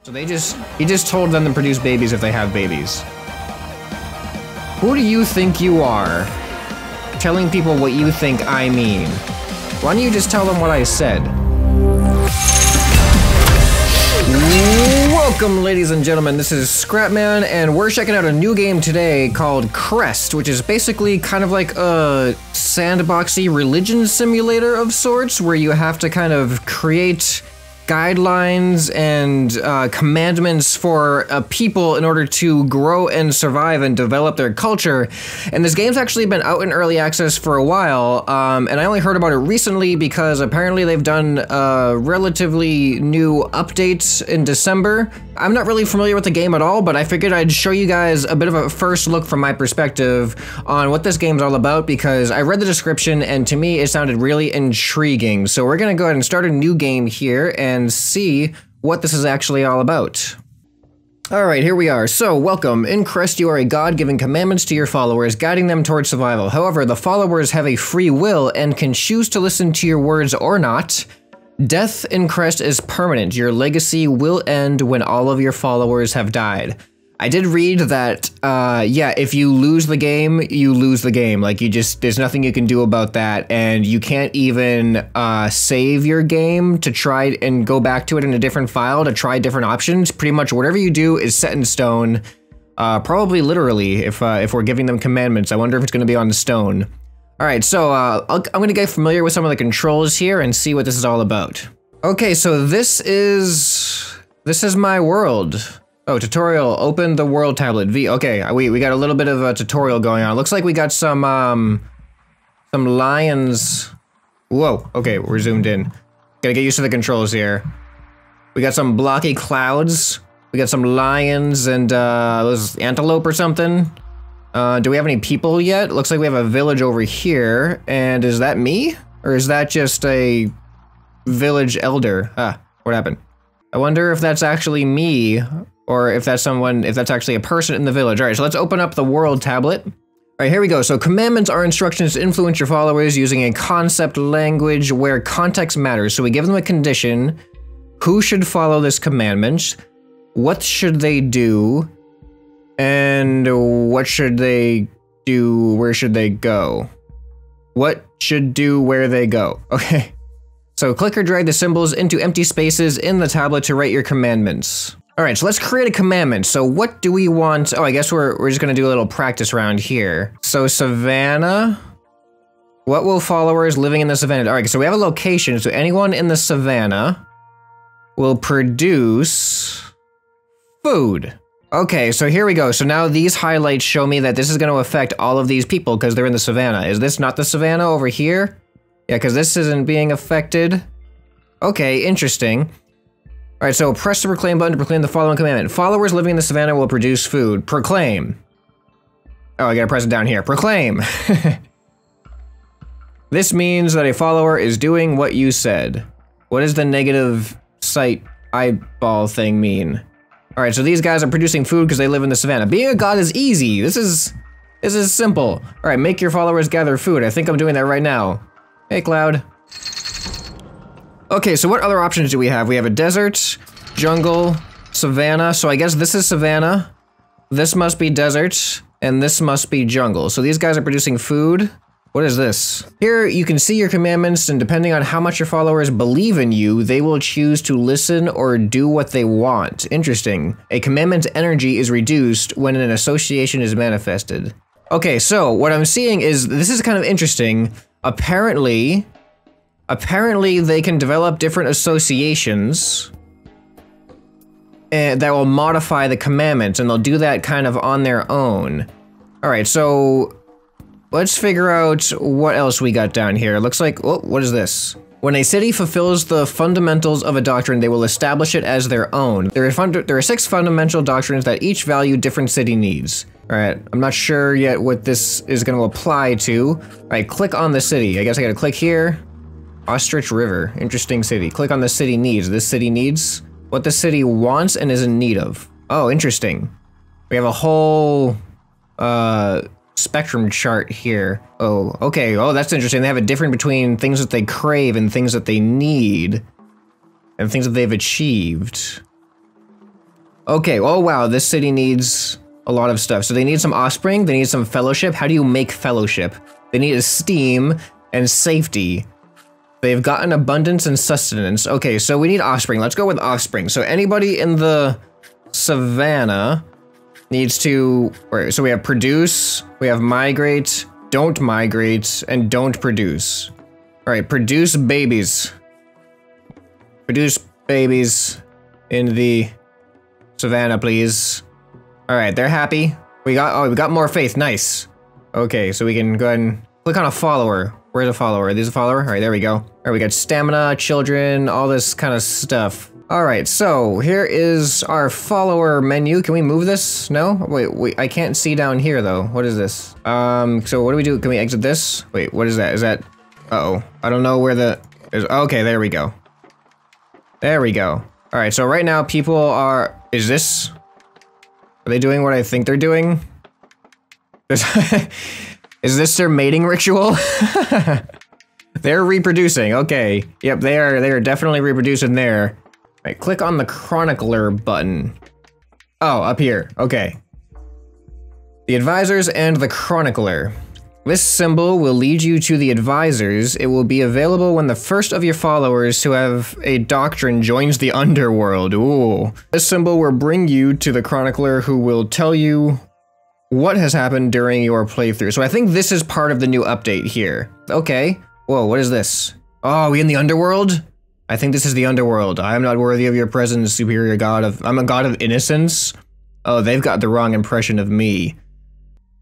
So he just told them to produce babies if they have babies. Who do you think you are? Telling people what you think I mean. Why don't you just tell them what I said? Welcome, ladies and gentlemen, this is Scrapman, and we're checking out a new game today called Crest, which is basically kind of like a sandboxy religion simulator of sorts, where you have to kind of create guidelines and commandments for people in order to grow and survive and develop their culture. And this game's actually been out in early access for a while, and I only heard about it recently because apparently they've done a relatively new update in December. I'm not really familiar with the game at all, but I figured I'd show you guys a bit of a first look from my perspective on what this game's all about, because I read the description and to me it sounded really intriguing. So we're gonna go ahead and start a new game here and see what this is actually all about. Alright, here we are. So, welcome. In Crest, you are a god giving commandments to your followers, guiding them towards survival. However, the followers have a free will and can choose to listen to your words or not. Death in Crest is permanent. Your legacy will end when all of your followers have died. I did read that, yeah, if you lose the game, you lose the game. Like, there's nothing you can do about that, and you can't even save your game to try and go back to it in a different file to try different options. Pretty much whatever you do is set in stone, probably literally, if we're giving them commandments. I wonder if it's gonna be on stone. All right, so I'm gonna get familiar with some of the controls here and see what this is all about. Okay, so this is my world. Oh, tutorial, open the world tablet, V, okay, we got a little bit of a tutorial going on. Looks like we got some lions. Whoa, okay, we're zoomed in. Gotta get used to the controls here. We got some blocky clouds. We got some lions and, those antelope or something. Do we have any people yet? Looks like we have a village over here, and is that me? Or is that just a village elder? Ah, what happened? I wonder if that's actually me, or if that's actually a person in the village. All right, so let's open up the world tablet. All right, here we go. So commandments are instructions to influence your followers using a concept language where context matters. So we give them a condition. Who should follow this commandment? What should they do? And what should they do? Where should they go? What should do where they go? Okay. So click or drag the symbols into empty spaces in the tablet to write your commandments. All right, so let's create a commandment. So what do we want? Oh, I guess we're just gonna do a little practice round here. So savannah, what will followers living in the savannah? All right, so we have a location. So anyone in the savannah will produce food. Okay, so here we go. So now these highlights show me that this is gonna affect all of these people because they're in the savannah. Is this not the savannah over here? Yeah, because this isn't being affected. Okay, interesting. All right, so press the proclaim button to proclaim the following commandment. Followers living in the savannah will produce food. Proclaim. Oh, I gotta press it down here. Proclaim. This means that a follower is doing what you said. What does the negative sight eyeball thing mean? All right, so these guys are producing food because they live in the savannah. Being a god is easy. This is simple. All right, make your followers gather food. I think I'm doing that right now. Hey, Cloud. Okay, so what other options do we have? We have a desert, jungle, savannah. So I guess this is savannah. This must be desert, and this must be jungle. So these guys are producing food. What is this? Here you can see your commandments, and depending on how much your followers believe in you, they will choose to listen or do what they want. Interesting. A commandment's energy is reduced when an association is manifested. Okay, so what I'm seeing is, this is kind of interesting. Apparently they can develop different associations that will modify the commandments, and they'll do that kind of on their own. All right, so let's figure out what else we got down here. It looks like, oh, what is this? When a city fulfills the fundamentals of a doctrine, they will establish it as their own. There are 6 fundamental doctrines that each value different city needs. All right, I'm not sure yet what this is going to apply to. All right, click on the city. I guess I got to click here. Ostrich River, interesting city. Click on the city needs. This city needs what the city wants and is in need of. Oh, interesting. We have a whole spectrum chart here. Oh, okay. Oh, that's interesting. They have a difference between things that they crave and things that they need, and things that they've achieved. Okay, oh wow, this city needs a lot of stuff. So they need some offspring, they need some fellowship. How do you make fellowship? They need esteem and safety. They've gotten abundance and sustenance. Okay, so we need offspring. Let's go with offspring. So anybody in the savannah needs to, so we have produce, we have migrate, don't migrate, and don't produce. All right, produce babies. Produce babies in the savannah, please. All right, they're happy. We got more faith, nice. Okay, so we can go ahead and click on a follower. Where's a follower? There's a follower? All right, there we go. All right, we got stamina, children, all this kind of stuff. All right, so here is our follower menu. Can we move this? No? Wait, I can't see down here though. What is this? So what do we do? Can we exit this? Wait, what is that? Is that, uh-oh. I don't know where the, okay, there we go. There we go. All right, so right now people are, are they doing what I think they're doing? Is this their mating ritual? They're reproducing, okay. Yep, they are definitely reproducing there. Right, click on the chronicler button. Oh, up here, okay. The advisors and the chronicler. This symbol will lead you to the advisors. It will be available when the first of your followers who have a doctrine joins the underworld. Ooh. This symbol will bring you to the chronicler who will tell you what has happened during your playthrough. So I think this is part of the new update here. Okay. Whoa, what is this? Oh, are we in the underworld? I think this is the underworld. I am not worthy of your presence, superior god of— I'm a god of innocence? Oh, they've got the wrong impression of me.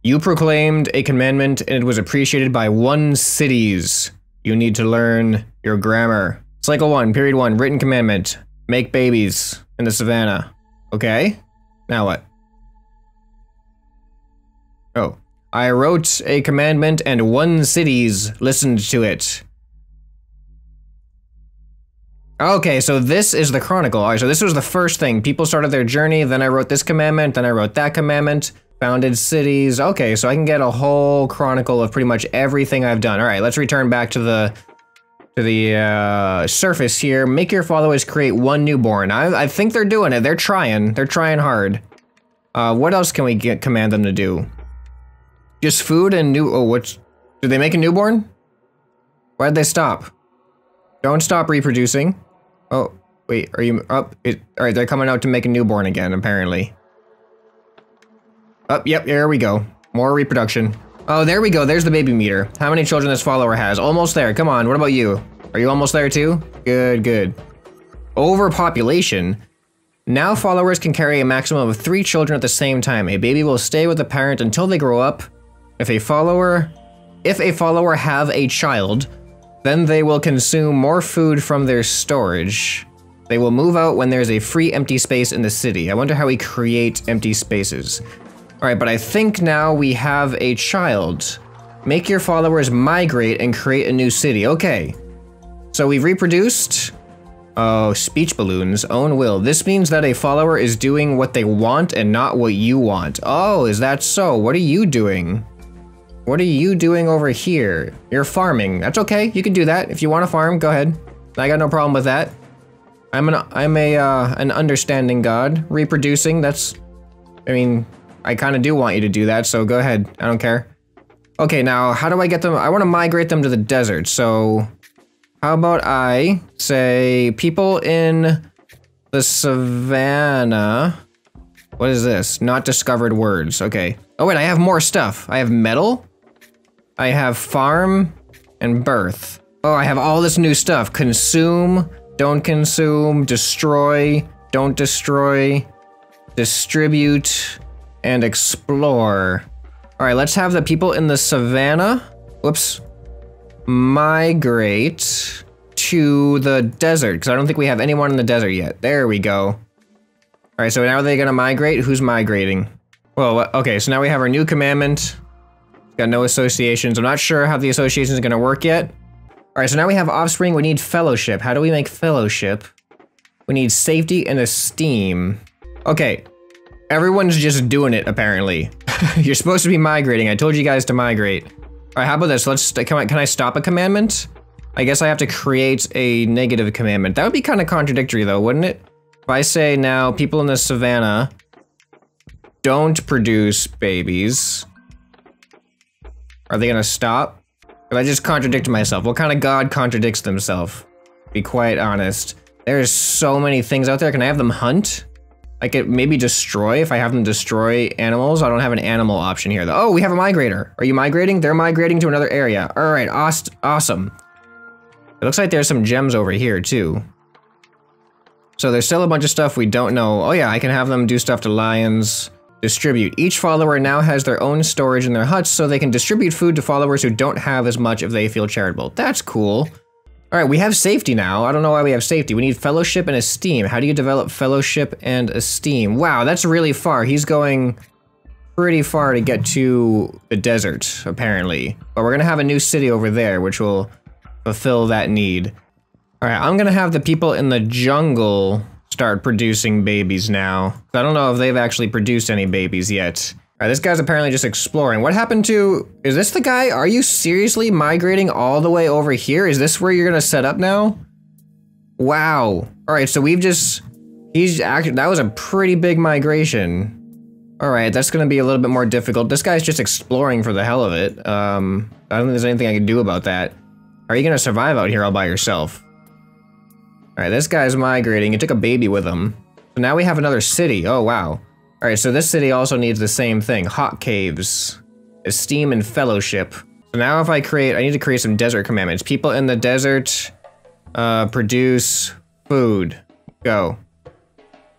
You proclaimed a commandment and it was appreciated by 1 cities. You need to learn your grammar. Cycle 1, period 1, written commandment. Make babies in the savannah. Okay, now what? Oh, I wrote a commandment and 1 cities listened to it. Okay, so this is the chronicle. All right, so this was the first thing. People started their journey, then I wrote this commandment, then I wrote that commandment. Founded cities. Okay, so I can get a whole chronicle of pretty much everything I've done. All right, let's return back to the surface here. Make your followers create 1 newborn. I think they're doing it. They're trying. They're trying hard. What else can we command them to do? Just food and new— oh, did they make a newborn? Why'd they stop? Don't stop reproducing. Oh, wait, are you up? All right, they're coming out to make a newborn again, apparently. Oh, yep, there we go. More reproduction. Oh, there we go. There's the baby meter. How many children this follower has? Almost there. Come on. What about you? Are you almost there too? Good, good. Overpopulation. Now followers can carry a maximum of 3 children at the same time. A baby will stay with the parent until they grow up. If a follower have a child, then they will consume more food from their storage. They will move out when there's a free empty space in the city. I wonder how we create empty spaces. All right, but I think now we have a child. Make your followers migrate and create a new city. Okay, so we've reproduced. Oh, speech balloons, own will. This means that a follower is doing what they want and not what you want. Oh, is that so? What are you doing? What are you doing over here? You're farming. That's okay, you can do that. If you want to farm, go ahead. I got no problem with that. I'm an understanding god. Reproducing, that's, I mean, I kind of do want you to do that, so go ahead. I don't care. Okay, now, how do I get them? I want to migrate them to the desert, so how about I say people in the savannah. What is this? Not discovered words. Okay. Oh, wait, I have more stuff. I have metal. I have farm and birth. Oh, I have all this new stuff. Consume, don't consume, destroy, don't destroy, distribute, and explore. All right, let's have the people in the savannah, whoops, migrate to the desert, because I don't think we have anyone in the desert yet. There we go. All right, so now are they gonna migrate? Who's migrating? Well, okay, so now we have our new commandment. Got no associations. I'm not sure how the associations are gonna work yet. All right, so now we have offspring. We need fellowship. How do we make fellowship? We need safety and esteem. Okay. Everyone's just doing it, apparently. You're supposed to be migrating. I told you guys to migrate. All right, how about this? Can I stop a commandment? I guess I have to create a negative commandment. That would be kind of contradictory, though, wouldn't it? If I say now, people in the savannah don't produce babies, are they gonna stop? If I just contradicted myself, what kind of god contradicts themselves? Be quite honest. There's so many things out there. Can I have them hunt? I could maybe destroy if I have them destroy animals. I don't have an animal option here though. Oh, we have a migrator. Are you migrating? They're migrating to another area. All right, awesome. It looks like there's some gems over here too. So there's still a bunch of stuff we don't know. Oh yeah, I can have them do stuff to lions. Distribute. Each follower now has their own storage in their huts, so they can distribute food to followers who don't have as much if they feel charitable. That's cool. All right, we have safety now. I don't know why we have safety. We need fellowship and esteem. How do you develop fellowship and esteem? Wow, that's really far. He's going pretty far to get to the desert, apparently. But we're gonna have a new city over there, which will fulfill that need. All right, I'm gonna have the people in the jungle start producing babies now. I don't know if they've actually produced any babies yet. All right, this guy's apparently just exploring. What happened to, is this the guy? Are you seriously migrating all the way over here? Is this where you're gonna set up now? Wow. All right, so we've just, that was a pretty big migration. All right, that's gonna be a little bit more difficult. This guy's just exploring for the hell of it. I don't think there's anything I can do about that. Are you gonna survive out here all by yourself? All right, this guy's migrating. He took a baby with him. So now we have another city. Oh, wow. All right, so this city also needs the same thing. Hot caves, esteem and fellowship. So now if I need to create some desert commandments. People in the desert produce food. Go.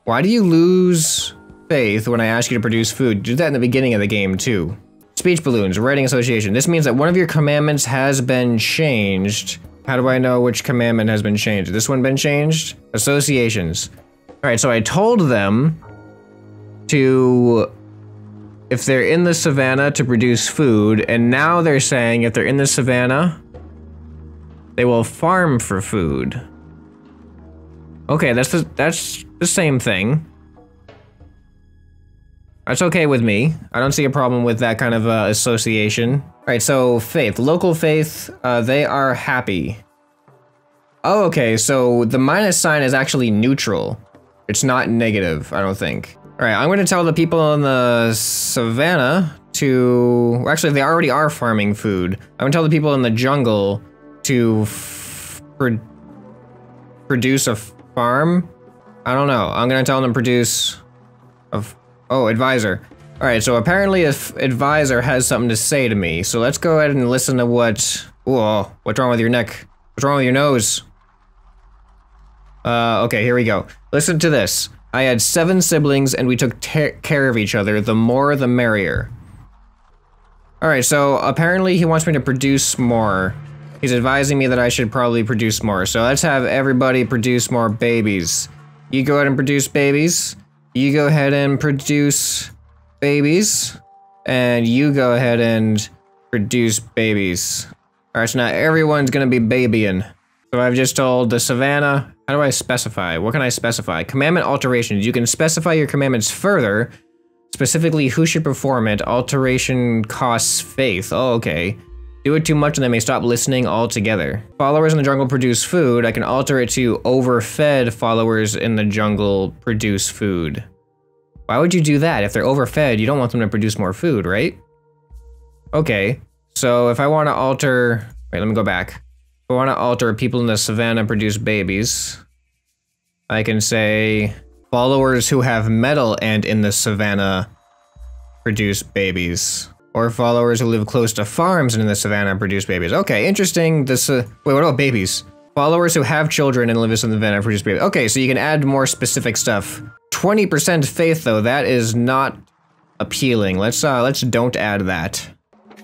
Why do you lose faith when I ask you to produce food? Do that in the beginning of the game too. Speech balloons, writing association. This means that one of your commandments has been changed. How do I know which commandment has been changed? This one been changed? Associations. All right, so I told them to, if they're in the savannah, to produce food, and now they're saying if they're in the savannah, they will farm for food. Okay, that's the same thing. That's okay with me. I don't see a problem with that kind of association. All right, so faith, local faith, they are happy. Oh, okay, so the minus sign is actually neutral. It's not negative, I don't think. All right, I'm gonna tell the people in the savannah to, well, actually they already are farming food. I'm gonna tell the people in the jungle to produce a farm. I don't know, I'm gonna tell them to produce oh, advisor. All right, so apparently if advisor has something to say to me, so let's go ahead and listen to what's wrong with your neck? What's wrong with your nose? Okay, here we go. Listen to this. I had 7 siblings and we took care of each other. The more, the merrier. All right, so apparently he wants me to produce more. He's advising me that I should probably produce more. So let's have everybody produce more babies. You go ahead and produce babies. You go ahead and produce babies, and you go ahead and produce babies. All right, so now everyone's gonna be babying. So I've just told the savannah, how do I specify? What can I specify? Commandment alterations. You can specify your commandments further, specifically who should perform it. Alteration costs faith. Oh, okay. Do it too much and they may stop listening altogether. Followers in the jungle produce food. I can alter it to overfed followers in the jungle produce food. Why would you do that? If they're overfed, you don't want them to produce more food, right? Okay, so if I want to alter, wait, let me go back. If I want to alter people in the savannah produce babies, I can say followers who have metal and in the savannah produce babies. Or followers who live close to farms and in the savannah produce babies. Okay, interesting. This, wait, what about babies? Followers who have children and live in the savannah produce babies. Okay, so you can add more specific stuff. 20% faith though, that is not appealing. Let's don't add that.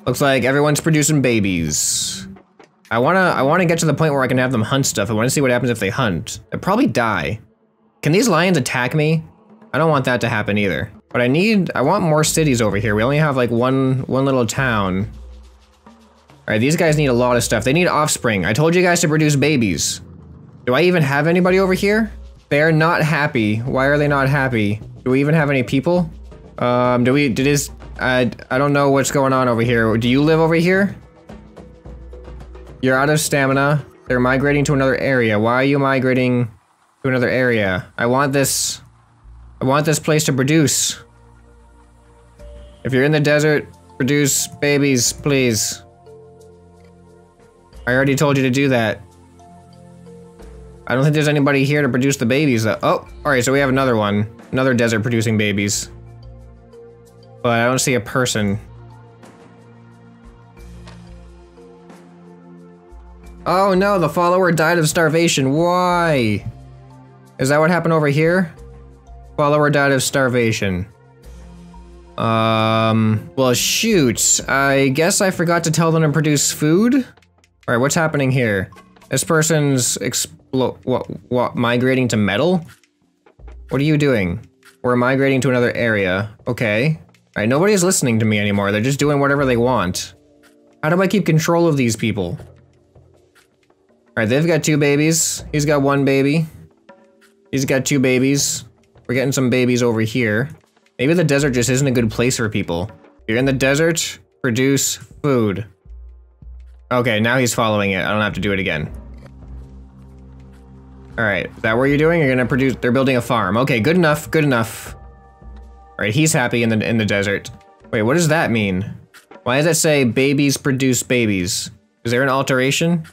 Looks like everyone's producing babies. I wanna get to the point where I can have them hunt stuff. I wanna see what happens if they hunt. They'll probably die. Can these lions attack me? I don't want that to happen either. But I want more cities over here. We only have like one little town. All right, these guys need a lot of stuff. They need offspring. I told you guys to produce babies. Do I even have anybody over here? They're not happy. Why are they not happy? Do we even have any people? I don't know what's going on over here. Do you live over here? You're out of stamina. They're migrating to another area. Why are you migrating to another area. I want this place to produce. If you're in the desert, produce babies, please. I already told you to do that. I don't think there's anybody here to produce the babies though. Oh, alright, so we have another one. Another desert producing babies. But I don't see a person. Oh no, the follower died of starvation. Why? Is that what happened over here? Follower died of starvation. Well shoot. I guess I forgot to tell them to produce food? Alright, what's happening here? This person's what, migrating to metal? What are you doing? We're migrating to another area. Okay. Alright, nobody's listening to me anymore. They're just doing whatever they want. How do I keep control of these people? Alright, they've got 2 babies. He's got 1 baby. He's got 2 babies. We're getting some babies over here. Maybe the desert just isn't a good place for people. You're in the desert, produce food. Okay, now he's following it. I don't have to do it again. Alright, is that what you're doing? You're gonna produce, they're building a farm. Okay, good enough, good enough. Alright, he's happy in the desert. Wait, what does that mean? Why does that say babies produce babies? Is there an alteration?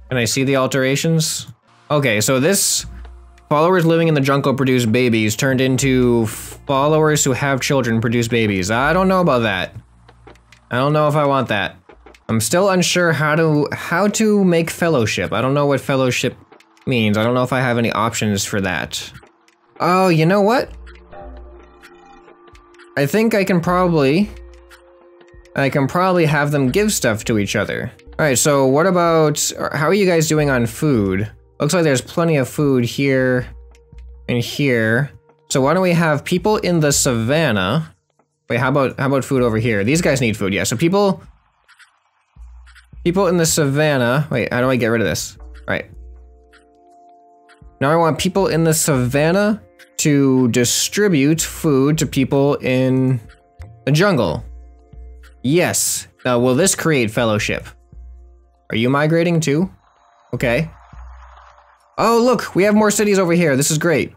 Can I see the alterations? Okay, so this followers living in the jungle produce babies turned into followers who have children produce babies. I don't know about that. I don't know if I want that. I'm still unsure how to make fellowship. I don't know what fellowship means. I don't know if I have any options for that. Oh, you know what? I think I can probably have them give stuff to each other. Alright, so what about, how are you guys doing on food? Looks like there's plenty of food here and here. So why don't we have people in the savannah? Wait, how about food over here? These guys need food, yeah. So people in the savannah. Wait, how do I get rid of this? Right. Now I want people in the savannah to distribute food to people in the jungle. Yes. Now, will this create fellowship? Are you migrating too? Okay. Oh, look, we have more cities over here. This is great.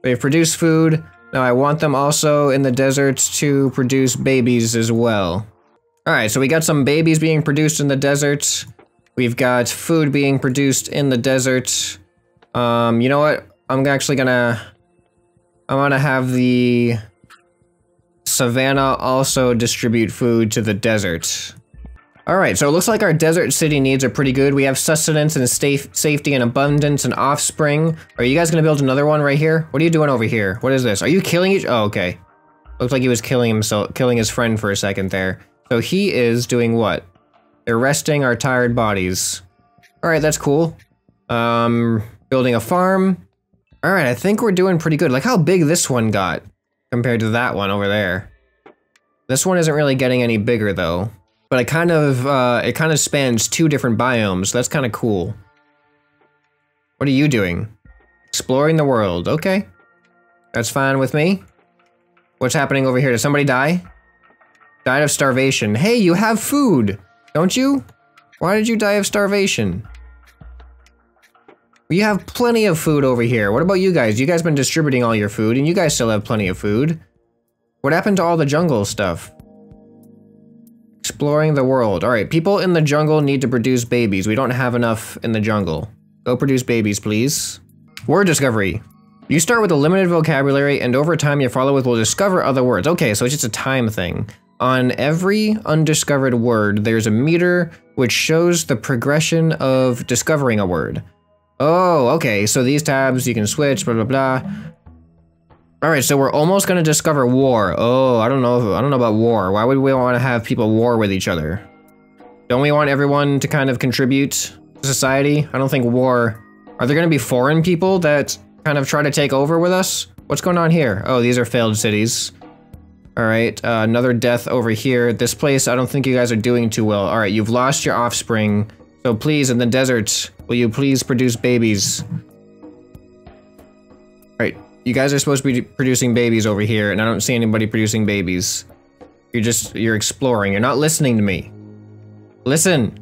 They've produced food. Now I want them also in the desert to produce babies as well. Alright, so we got some babies being produced in the desert. We've got food being produced in the desert. You know what? I'm gonna have the savannah also distribute food to the desert. Alright, so it looks like our desert city needs are pretty good. We have sustenance and safety and abundance and offspring. Are you guys gonna build another one right here? What are you doing over here? What is this? Are you killing each? Oh, okay. Looks like he was killing his friend for a second there. So he is doing what? They're resting our tired bodies. Alright, that's cool. Building a farm. Alright, I think we're doing pretty good. Like how big this one got compared to that one over there. This one isn't really getting any bigger though. But it kind of spans 2 different biomes. That's kind of cool. What are you doing? Exploring the world. Okay. That's fine with me. What's happening over here? Did somebody die? Died of starvation. Hey, you have food, don't you? Why did you die of starvation? You have plenty of food over here. What about you guys? You guys been distributing all your food, and you guys still have plenty of food. What happened to all the jungle stuff? Exploring the world. Alright, people in the jungle need to produce babies. We don't have enough in the jungle. Go produce babies, please. Word discovery. You start with a limited vocabulary, and over time your followers will discover other words. Okay, so it's just a time thing. On every undiscovered word, there's a meter which shows the progression of discovering a word. Oh, okay, so these tabs, you can switch, blah, blah, blah. Alright, so we're almost gonna discover war. Oh, I don't know about war. Why would we want to have people war with each other? Don't we want everyone to kind of contribute to society? I don't think war... Are there gonna be foreign people that kind of try to take over with us? What's going on here? Oh, these are failed cities. Alright, another death over here. This place, I don't think you guys are doing too well. Alright, you've lost your offspring. So please, in the desert, will you please produce babies? Alright. You guys are supposed to be producing babies over here, and I don't see anybody producing babies. You're exploring. You're not listening to me. Listen.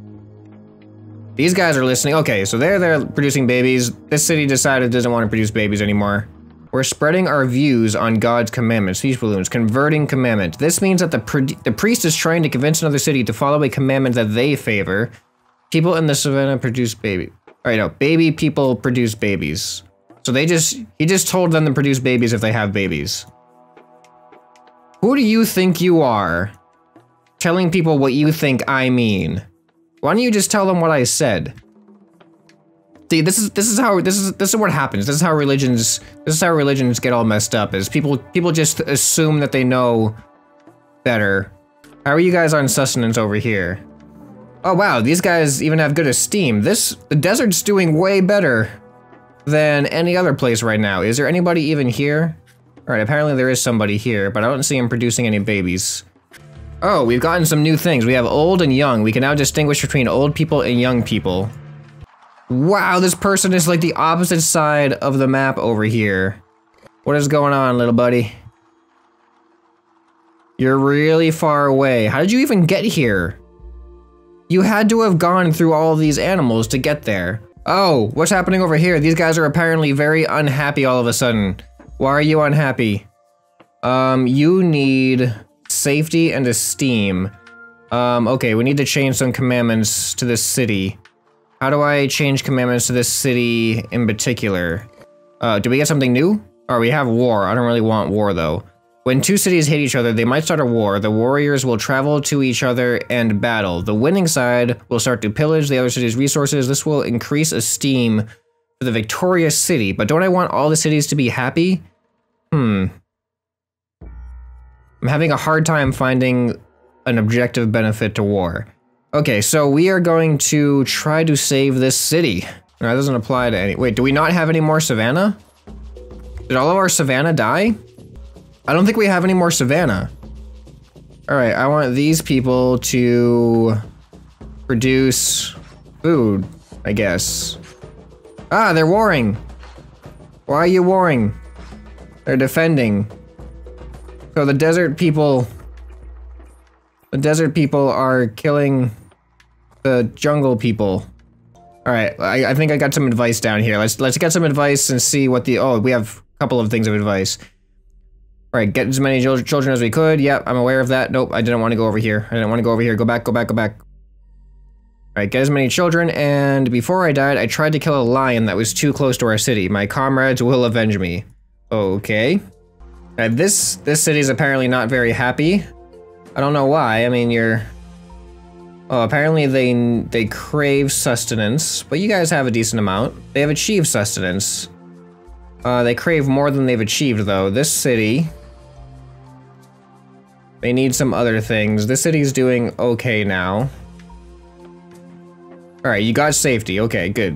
These guys are listening. Okay, so they're producing babies. This city decided it doesn't want to produce babies anymore. We're spreading our views on God's commandments. Speech balloons, converting commandment. This means that the priest is trying to convince another city to follow a commandment that they favor. People in the savannah produce babies. All right, no, baby people produce babies. So he just told them to produce babies if they have babies. Who do you think you are? Telling people what you think I mean. Why don't you just tell them what I said? See, this is what happens. This is how religions get all messed up. Is people just assume that they know better. How are you guys on sustenance over here? Oh wow, these guys even have good esteem. The desert's doing way better than any other place right now. Is there anybody even here? All right, apparently there is somebody here, but I don't see him producing any babies. Oh, we've gotten some new things. We have old and young. We can now distinguish between old people and young people. Wow, this person is like the opposite side of the map over here. What is going on, little buddy? You're really far away. How did you even get here? You had to have gone through all of these animals to get there. Oh, what's happening over here? These guys are apparently very unhappy all of a sudden. Why are you unhappy? You need safety and esteem. Okay, we need to change some commandments to this city. How do I change commandments to this city in particular? Do we get something new? Or we have war. I don't really want war though. When two cities hate each other, they might start a war. The warriors will travel to each other and battle. The winning side will start to pillage the other city's resources. This will increase esteem for the victorious city. But don't I want all the cities to be happy? I'm having a hard time finding an objective benefit to war. Okay, so we are going to try to save this city. No, that doesn't apply to any— wait, do we not have any more savannah? Did all of our savannah die? I don't think we have any more savannah. All right, I want these people to produce food, I guess. Ah, they're warring. Why are you warring? They're defending. So the desert people are killing the jungle people. All right, I think I got some advice down here. Let's get some advice and see what the— oh, we have a couple of things of advice. All right, get as many children as we could. Yep, I'm aware of that. Nope, I didn't want to go over here. I didn't want to go over here. Go back, go back, go back. All right, get as many children. And before I died, I tried to kill a lion that was too close to our city. My comrades will avenge me. Okay. This city is apparently not very happy. I don't know why. I mean, oh, apparently they crave sustenance, but you guys have a decent amount. They have achieved sustenance. They crave more than they've achieved, though. This city, they need some other things. This city's doing okay now. All right, you got safety. Okay, good.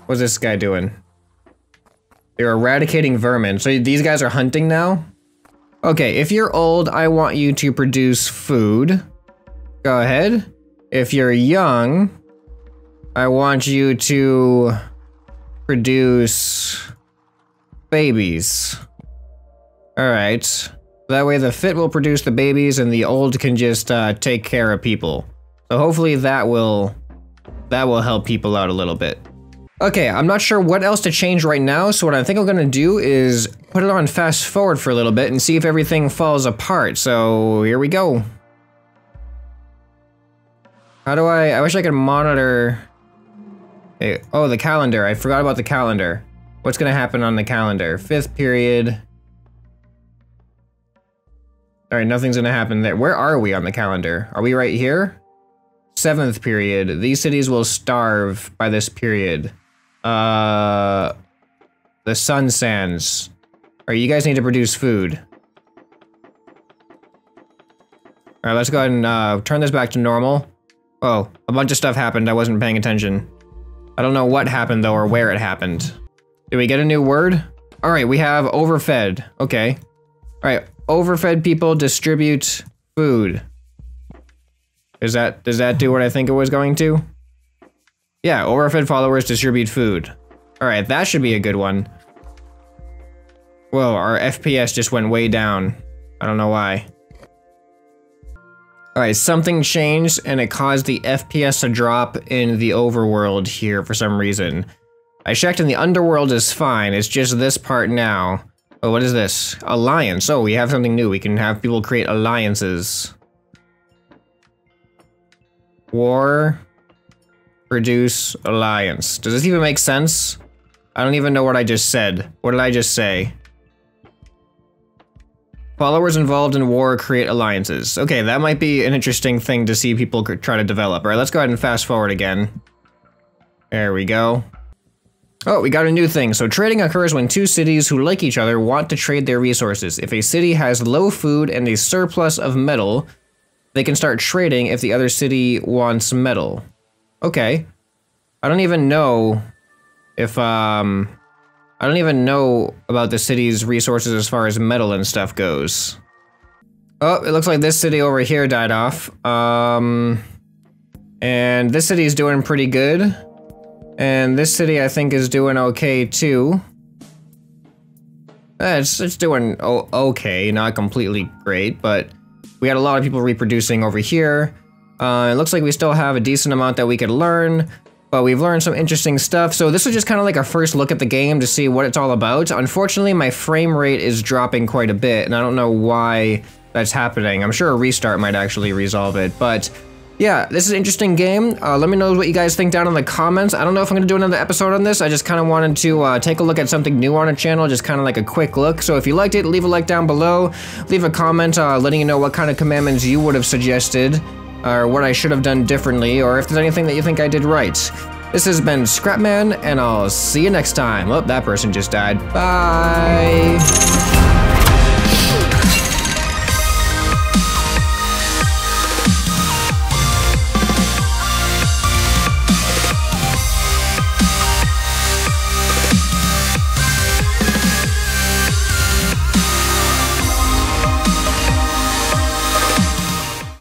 What's this guy doing? They're eradicating vermin. So these guys are hunting now? Okay, if you're old, I want you to produce food. Go ahead. If you're young, I want you to produce babies. All right. That way the fit will produce the babies and the old can just take care of people. So hopefully that will help people out a little bit. Okay, I'm not sure what else to change right now, so what I think I'm gonna do is put it on fast forward for a little bit and see if everything falls apart. So here we go. How do I wish I could monitor. Hey, oh, the calendar. I forgot about the calendar. What's gonna happen on the calendar? 5th period. All right, nothing's gonna happen there. Where are we on the calendar? Are we right here? 7th period. These cities will starve by this period. The sun sands. All right, you guys need to produce food. All right, let's go ahead and turn this back to normal. Oh, a bunch of stuff happened. I wasn't paying attention. I don't know what happened though, or where it happened. Did we get a new word? All right, we have overfed. Okay. All right, overfed people distribute food. Does that do what I think it was going to? Yeah, overfed followers distribute food. All right, that should be a good one. Whoa, our FPS just went way down. I don't know why. Alright, something changed and it caused the FPS to drop in the overworld here for some reason. I checked and the underworld is fine, it's just this part now. Oh, what is this? Alliance. Oh, we have something new. We can have people create alliances. War. Produce alliance. Does this even make sense? I don't even know what I just said. What did I just say? Followers involved in war create alliances. Okay, that might be an interesting thing to see people try to develop. Alright, let's go ahead and fast forward again. There we go. Oh, we got a new thing. So trading occurs when two cities who like each other want to trade their resources. If a city has low food and a surplus of metal, they can start trading if the other city wants metal. Okay. I don't even know if, I don't even know about the city's resources as far as metal and stuff goes. Oh, it looks like this city over here died off. And this city is doing pretty good. And this city I think is doing okay too. It's doing okay, not completely great, but we had a lot of people reproducing over here. It looks like we still have a decent amount that we could learn. But we've learned some interesting stuff, so this is just kind of like a first look at the game to see what it's all about. Unfortunately, my frame rate is dropping quite a bit, and I don't know why that's happening. I'm sure a restart might actually resolve it, but yeah, this is an interesting game. Let me know what you guys think down in the comments. I don't know if I'm going to do another episode on this. I just kind of wanted to take a look at something new on the channel, just kind of like a quick look. So if you liked it, leave a like down below. Leave a comment letting you know what kind of commandments you would have suggested, or what I should have done differently, or if there's anything that you think I did right. This has been Scrapman, and I'll see you next time. Oh, that person just died. Bye!